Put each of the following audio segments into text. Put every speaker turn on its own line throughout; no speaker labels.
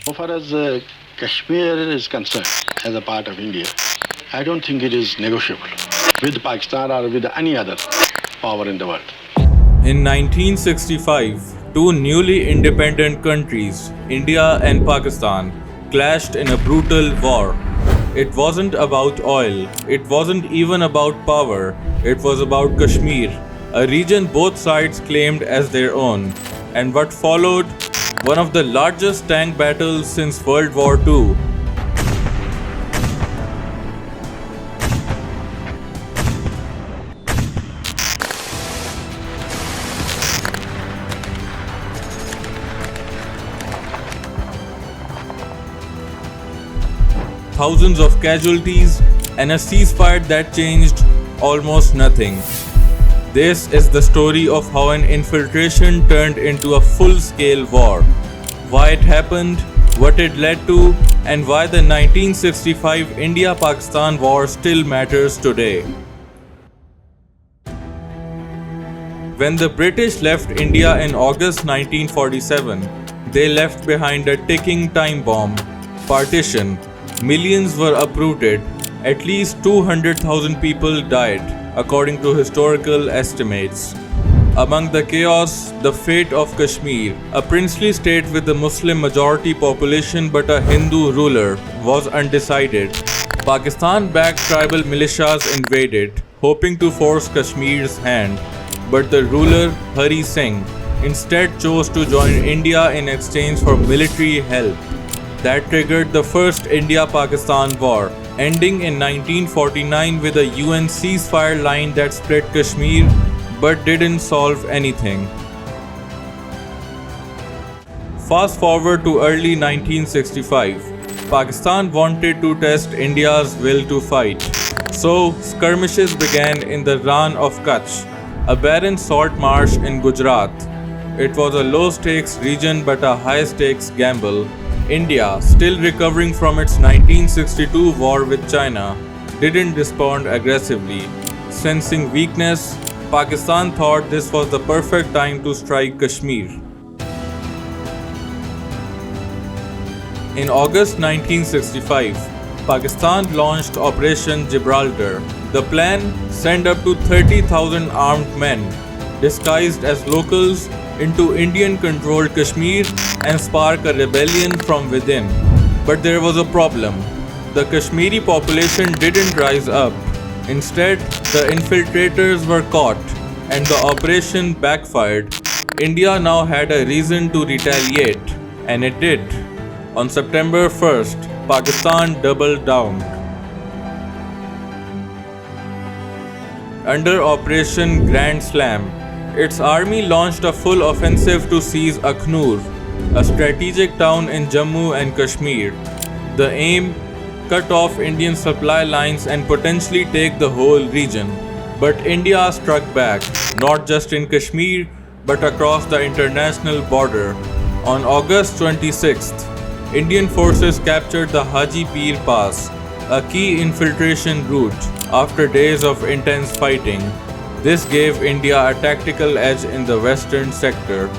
So far as Kashmir is concerned, as a part of India, I don't think it is negotiable with Pakistan or with any other power in the world.
In 1965, two newly independent countries, India and Pakistan, clashed in a brutal war. It wasn't about oil, it wasn't even about power, it was about Kashmir, a region both sides claimed as their own. And what followed? One of the largest tank battles since World War II. Thousands of casualties, and a ceasefire that changed almost nothing. This is the story of how an infiltration turned into a full-scale war, why it happened, what it led to, and why the 1965 India-Pakistan war still matters today. When the British left India in August 1947, they left behind a ticking time bomb, partition. Millions were uprooted, at least 200,000 people died, according to historical estimates. Among the chaos, the fate of Kashmir, a princely state with a Muslim majority population but a Hindu ruler, was undecided. Pakistan-backed tribal militias invaded, hoping to force Kashmir's hand, but the ruler, Hari Singh, instead chose to join India in exchange for military help. That triggered the first India-Pakistan war, ending in 1949 with a UN ceasefire line that split Kashmir but didn't solve anything. Fast forward to early 1965. Pakistan wanted to test India's will to fight. So, skirmishes began in the Rann of Kutch, a barren salt marsh in Gujarat. It was a low-stakes region but a high-stakes gamble. India, still recovering from its 1962 war with China, didn't respond aggressively. Sensing weakness, Pakistan thought this was the perfect time to strike Kashmir. In August 1965, Pakistan launched Operation Gibraltar. The plan: send up to 30,000 armed men, disguised as locals, into Indian-controlled Kashmir and spark a rebellion from within. But there was a problem. The Kashmiri population didn't rise up. Instead, the infiltrators were caught, and the operation backfired. India now had a reason to retaliate, and it did. On September 1st, Pakistan doubled down. Under Operation Grand Slam, its army launched a full offensive to seize Akhnur, a strategic town in Jammu and Kashmir. The aim: cut off Indian supply lines and potentially take the whole region. But India struck back, not just in Kashmir, but across the international border. On August 26th, Indian forces captured the Haji Pir Pass, a key infiltration route, after days of intense fighting. This gave India a tactical edge in the western sector.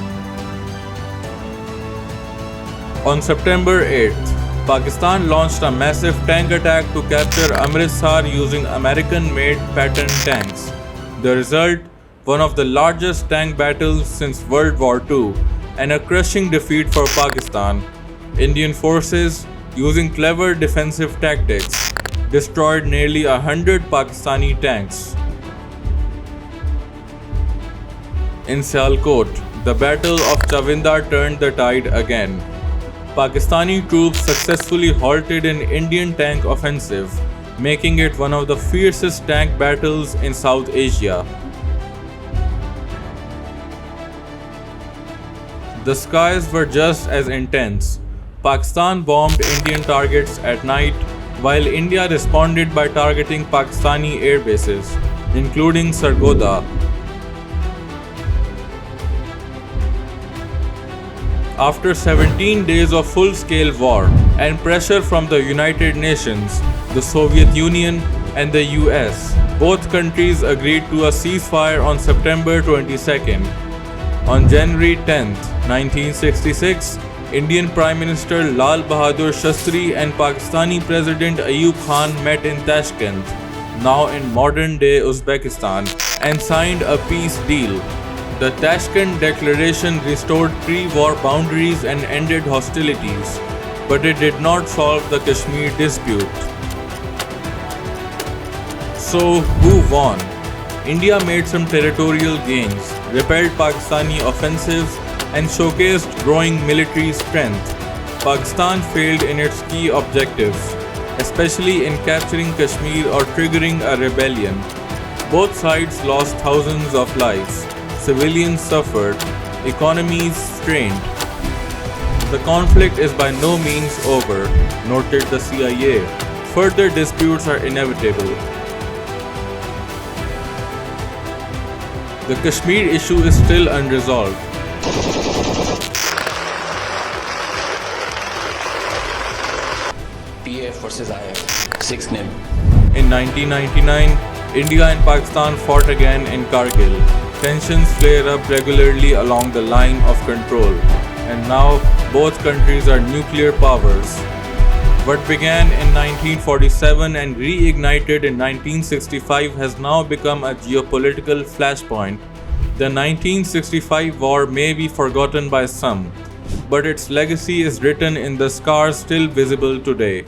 On September 8th, Pakistan launched a massive tank attack to capture Amritsar using American-made Patton tanks. The result: one of the largest tank battles since World War II, and a crushing defeat for Pakistan. Indian forces, using clever defensive tactics, destroyed nearly 100 Pakistani tanks. In Sialkot, the Battle of Chavinda turned the tide again. Pakistani troops successfully halted an Indian tank offensive, making it one of the fiercest tank battles in South Asia. The skies were just as intense. Pakistan bombed Indian targets at night, while India responded by targeting Pakistani air bases, including Sargodha. After 17 days of full-scale war and pressure from the United Nations, the Soviet Union, and the US, both countries agreed to a ceasefire on September 22nd. On January 10, 1966, Indian Prime Minister Lal Bahadur Shastri and Pakistani President Ayub Khan met in Tashkent, now in modern-day Uzbekistan, and signed a peace deal. The Tashkent Declaration restored pre-war boundaries and ended hostilities, but it did not solve the Kashmir dispute. So, who won? India made some territorial gains, repelled Pakistani offensives, and showcased growing military strength. Pakistan failed in its key objectives, especially in capturing Kashmir or triggering a rebellion. Both sides lost thousands of lives. Civilians suffered, economies strained. The conflict is by no means over, noted the CIA. Further disputes are inevitable. The Kashmir issue is still unresolved.
PAF versus IF, 6-0.
In 1999, India and Pakistan fought again in Kargil. Tensions flare up regularly along the line of control, and now both countries are nuclear powers. What began in 1947 and reignited in 1965 has now become a geopolitical flashpoint. The 1965 war may be forgotten by some, but its legacy is written in the scars still visible today.